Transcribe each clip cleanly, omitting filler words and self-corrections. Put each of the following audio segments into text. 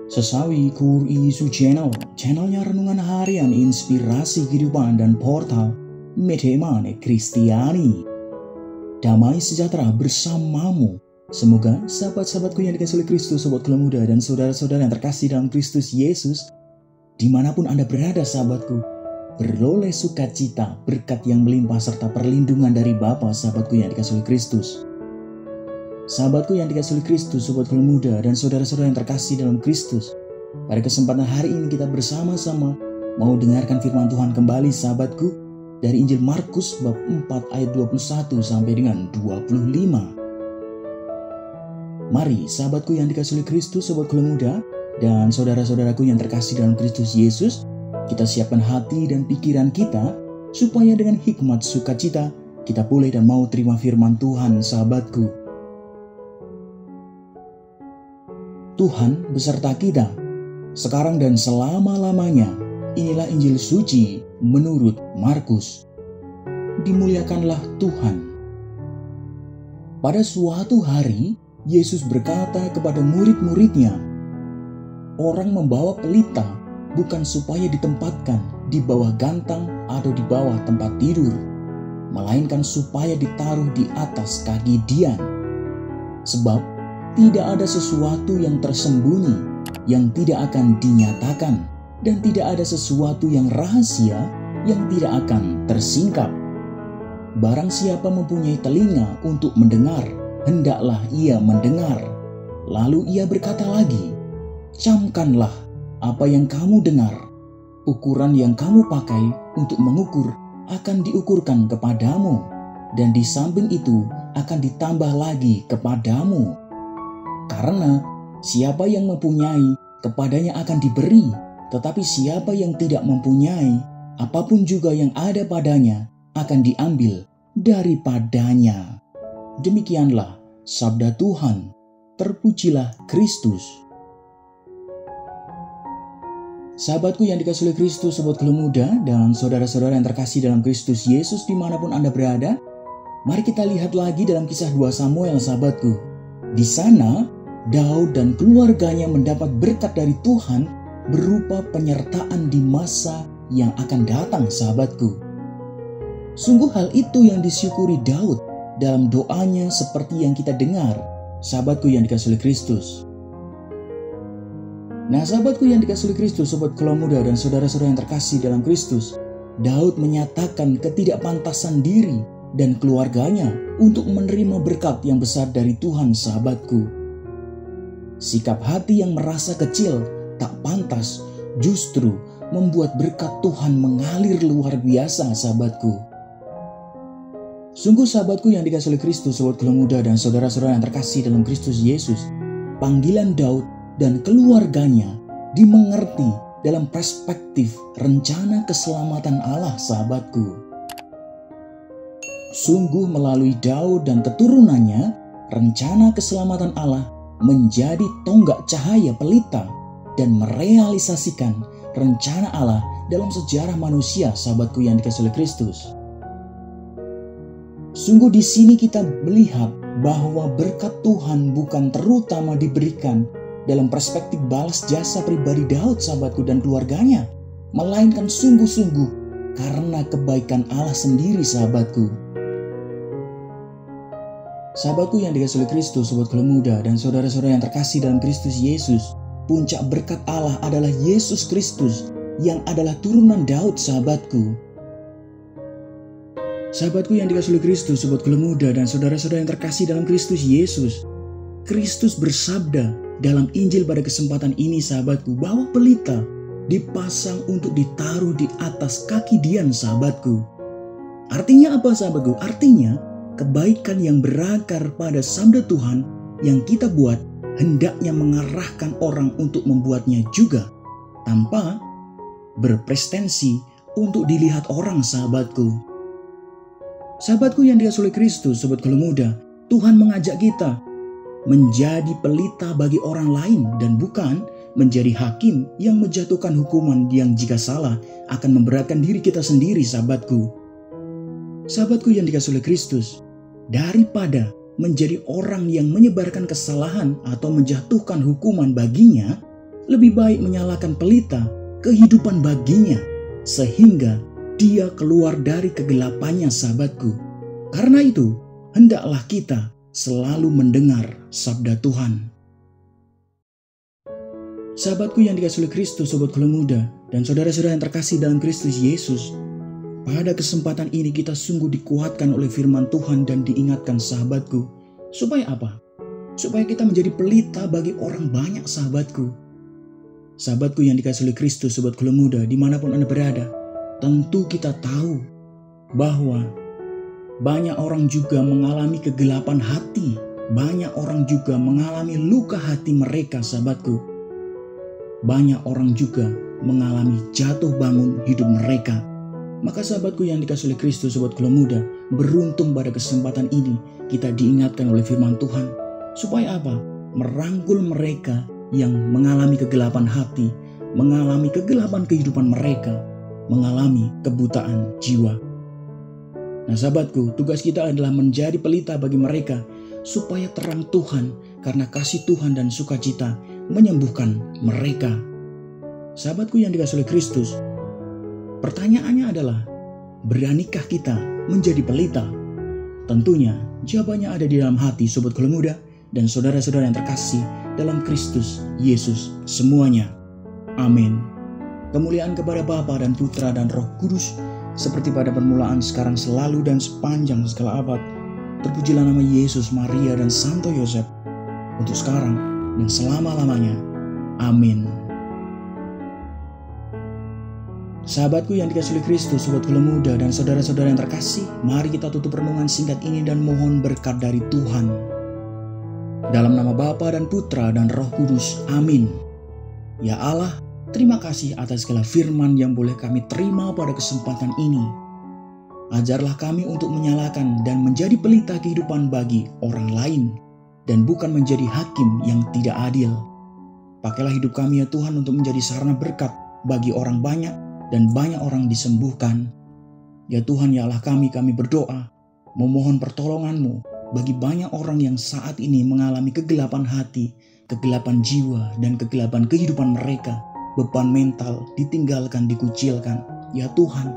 Sesawi Kur Isu channelnya renungan harian inspirasi kehidupan dan portal Metemane Kristiani. Damai sejahtera bersamamu. Semoga sahabat-sahabatku yang dikasihi oleh Kristus, sobat Kela Muda dan saudara-saudara yang terkasih dalam Kristus Yesus, dimanapun Anda berada sahabatku, beroleh sukacita, berkat yang melimpah serta perlindungan dari Bapa, sahabatku yang dikasihi oleh Kristus. Sahabatku yang dikasihi oleh Kristus, sobat Kela Muda dan saudara-saudara yang terkasih dalam Kristus, pada kesempatan hari ini kita bersama-sama mau dengarkan firman Tuhan kembali sahabatku dari Injil Markus bab 4 ayat 21 sampai dengan 25. Mari sahabatku yang dikasihi oleh Kristus, sobat Kela Muda dan saudara-saudaraku yang terkasih dalam Kristus Yesus, kita siapkan hati dan pikiran kita supaya dengan hikmat sukacita kita boleh dan mau terima firman Tuhan sahabatku. Tuhan beserta kita, sekarang dan selama-lamanya. Inilah Injil suci menurut Markus. Dimuliakanlah Tuhan. Pada suatu hari, Yesus berkata kepada murid-muridnya, "Orang membawa pelita bukan supaya ditempatkan di bawah gantang atau di bawah tempat tidur, melainkan supaya ditaruh di atas kaki dian. Sebab tidak ada sesuatu yang tersembunyi yang tidak akan dinyatakan, dan tidak ada sesuatu yang rahasia yang tidak akan tersingkap. Barang siapa mempunyai telinga untuk mendengar, hendaklah ia mendengar." Lalu ia berkata lagi, "Camkanlah apa yang kamu dengar. Ukuran yang kamu pakai untuk mengukur akan diukurkan kepadamu, dan di samping itu akan ditambah lagi kepadamu. Karena siapa yang mempunyai, kepadanya akan diberi, tetapi siapa yang tidak mempunyai, apapun juga yang ada padanya akan diambil daripadanya." Demikianlah sabda Tuhan. Terpujilah Kristus. Sahabatku yang dikasihi oleh Kristus, sobat Kela Muda dan saudara-saudara yang terkasih dalam Kristus Yesus dimanapun Anda berada, mari kita lihat lagi dalam kisah 2 Samuel sahabatku. Di sana Daud dan keluarganya mendapat berkat dari Tuhan berupa penyertaan di masa yang akan datang sahabatku. Sungguh hal itu yang disyukuri Daud dalam doanya seperti yang kita dengar, sahabatku yang dikasihi oleh Kristus. Nah sahabatku yang dikasihi oleh Kristus, sobat Kela Muda dan saudara-saudara yang terkasih dalam Kristus, Daud menyatakan ketidakpantasan diri dan keluarganya untuk menerima berkat yang besar dari Tuhan sahabatku. Sikap hati yang merasa kecil, tak pantas, justru membuat berkat Tuhan mengalir luar biasa sahabatku. Sungguh sahabatku yang dikasihi oleh Kristus, sobat Kela Muda dan saudara-saudara yang terkasih dalam Kristus Yesus, panggilan Daud dan keluarganya dimengerti dalam perspektif rencana keselamatan Allah sahabatku. Sungguh melalui Daud dan keturunannya, rencana keselamatan Allah menjadi tonggak cahaya pelita dan merealisasikan rencana Allah dalam sejarah manusia, sahabatku yang dikasihi oleh Kristus. Sungguh di sini kita melihat bahwa berkat Tuhan bukan terutama diberikan dalam perspektif balas jasa pribadi Daud sahabatku dan keluarganya, melainkan sungguh-sungguh karena kebaikan Allah sendiri sahabatku. Sahabatku yang dikasihi oleh Kristus, sobat Kela Muda dan saudara-saudara yang terkasih dalam Kristus Yesus, puncak berkat Allah adalah Yesus Kristus yang adalah turunan Daud sahabatku. Sahabatku yang dikasihi oleh Kristus, sobat Kela Muda dan saudara-saudara yang terkasih dalam Kristus Yesus, Kristus bersabda dalam Injil pada kesempatan ini sahabatku, bahwa pelita dipasang untuk ditaruh di atas kaki dian sahabatku. Artinya apa sahabatku? Artinya kebaikan yang berakar pada sabda Tuhan yang kita buat hendaknya mengarahkan orang untuk membuatnya juga, tanpa berpretensi untuk dilihat orang sahabatku. Sahabatku yang dikasihi oleh Kristus, sobat Kela Muda, Tuhan mengajak kita menjadi pelita bagi orang lain dan bukan menjadi hakim yang menjatuhkan hukuman yang jika salah akan memberatkan diri kita sendiri sahabatku. Sahabatku yang dikasihi oleh Kristus, daripada menjadi orang yang menyebarkan kesalahan atau menjatuhkan hukuman baginya, lebih baik menyalakan pelita kehidupan baginya, sehingga dia keluar dari kegelapannya, sahabatku. Karena itu, hendaklah kita selalu mendengar sabda Tuhan. Sahabatku yang dikasihi oleh Kristus, sobat Kuliah Muda, dan saudara-saudara yang terkasih dalam Kristus Yesus, pada kesempatan ini kita sungguh dikuatkan oleh firman Tuhan dan diingatkan, sahabatku. Supaya apa? Supaya kita menjadi pelita bagi orang banyak, sahabatku. Sahabatku yang dikasihi oleh Kristus, sobat Kuliah Muda, dimanapun Anda berada, tentu kita tahu bahwa banyak orang juga mengalami kegelapan hati. Banyak orang juga mengalami luka hati mereka, sahabatku. Banyak orang juga mengalami jatuh bangun hidup mereka. Maka sahabatku yang dikasihi oleh Kristus, sobat Kuliah Muda, beruntung pada kesempatan ini kita diingatkan oleh firman Tuhan. Supaya apa? Merangkul mereka yang mengalami kegelapan hati, mengalami kegelapan kehidupan mereka, mengalami kebutaan jiwa. Nah sahabatku, tugas kita adalah menjadi pelita bagi mereka, supaya terang Tuhan karena kasih Tuhan dan sukacita menyembuhkan mereka. Sahabatku yang dikasihi oleh Kristus, pertanyaannya adalah, beranikah kita menjadi pelita? Tentunya jawabannya ada di dalam hati sobat Kuliah Muda dan saudara-saudara yang terkasih dalam Kristus Yesus semuanya. Amin. Kemuliaan kepada Bapa dan Putra dan Roh Kudus, seperti pada permulaan, sekarang, selalu, dan sepanjang segala abad. Terpujilah nama Yesus, Maria, dan Santo Yosef, untuk sekarang dan selama-lamanya. Amin. Sahabatku yang dikasihi oleh Kristus, sobat Kuliah Muda, dan saudara-saudara yang terkasih, mari kita tutup renungan singkat ini dan mohon berkat dari Tuhan. Dalam nama Bapa dan Putra dan Roh Kudus. Amin. Ya Allah, terima kasih atas segala firman yang boleh kami terima pada kesempatan ini. Ajarlah kami untuk menyalakan dan menjadi pelita kehidupan bagi orang lain, dan bukan menjadi hakim yang tidak adil. Pakailah hidup kami ya Tuhan untuk menjadi sarana berkat bagi orang banyak, dan banyak orang disembuhkan. Ya Tuhan, ya Allah kami berdoa, memohon pertolongan-Mu bagi banyak orang yang saat ini mengalami kegelapan hati, kegelapan jiwa, dan kegelapan kehidupan mereka. Beban mental, ditinggalkan, dikucilkan. Ya Tuhan,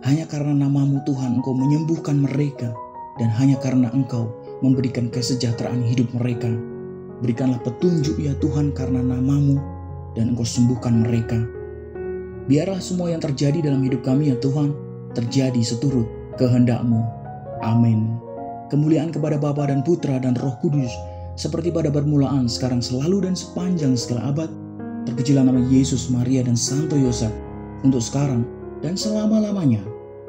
hanya karena nama-Mu Tuhan Engkau menyembuhkan mereka, dan hanya karena Engkau memberikan kesejahteraan hidup mereka. Berikanlah petunjuk ya Tuhan karena nama-Mu, dan Engkau sembuhkan mereka. Biarlah semua yang terjadi dalam hidup kami ya Tuhan, terjadi seturut kehendak-Mu. Amin. Kemuliaan kepada Bapa dan Putra dan Roh Kudus, seperti pada permulaan, sekarang, selalu, dan sepanjang segala abad. Terpujilah nama Yesus, Maria, dan Santo Yosef, untuk sekarang dan selama-lamanya.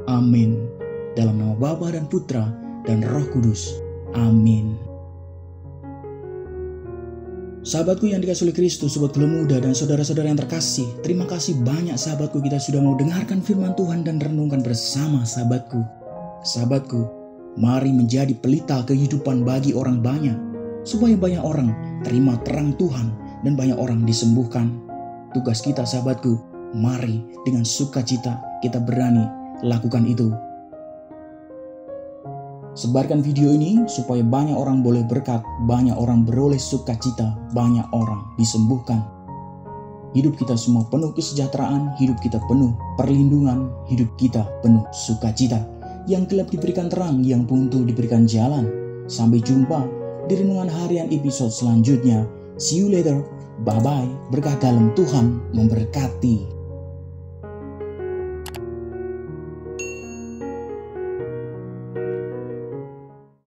Amin. Dalam nama Bapa dan Putra dan Roh Kudus. Amin. Sahabatku yang dikasihi oleh Kristus, sobat Kuliah Muda, dan saudara-saudara yang terkasih, terima kasih banyak sahabatku kita sudah mau dengarkan firman Tuhan dan renungkan bersama sahabatku. Sahabatku, mari menjadi pelita kehidupan bagi orang banyak, supaya banyak orang terima terang Tuhan dan banyak orang disembuhkan. Tugas kita sahabatku, mari dengan sukacita kita berani lakukan itu. Sebarkan video ini supaya banyak orang boleh berkat, banyak orang beroleh sukacita, banyak orang disembuhkan. Hidup kita semua penuh kesejahteraan, hidup kita penuh perlindungan, hidup kita penuh sukacita. Yang gelap diberikan terang, yang buntu diberikan jalan. Sampai jumpa di renungan harian episode selanjutnya. See you later. Bye-bye. Berkah dalam Tuhan memberkati.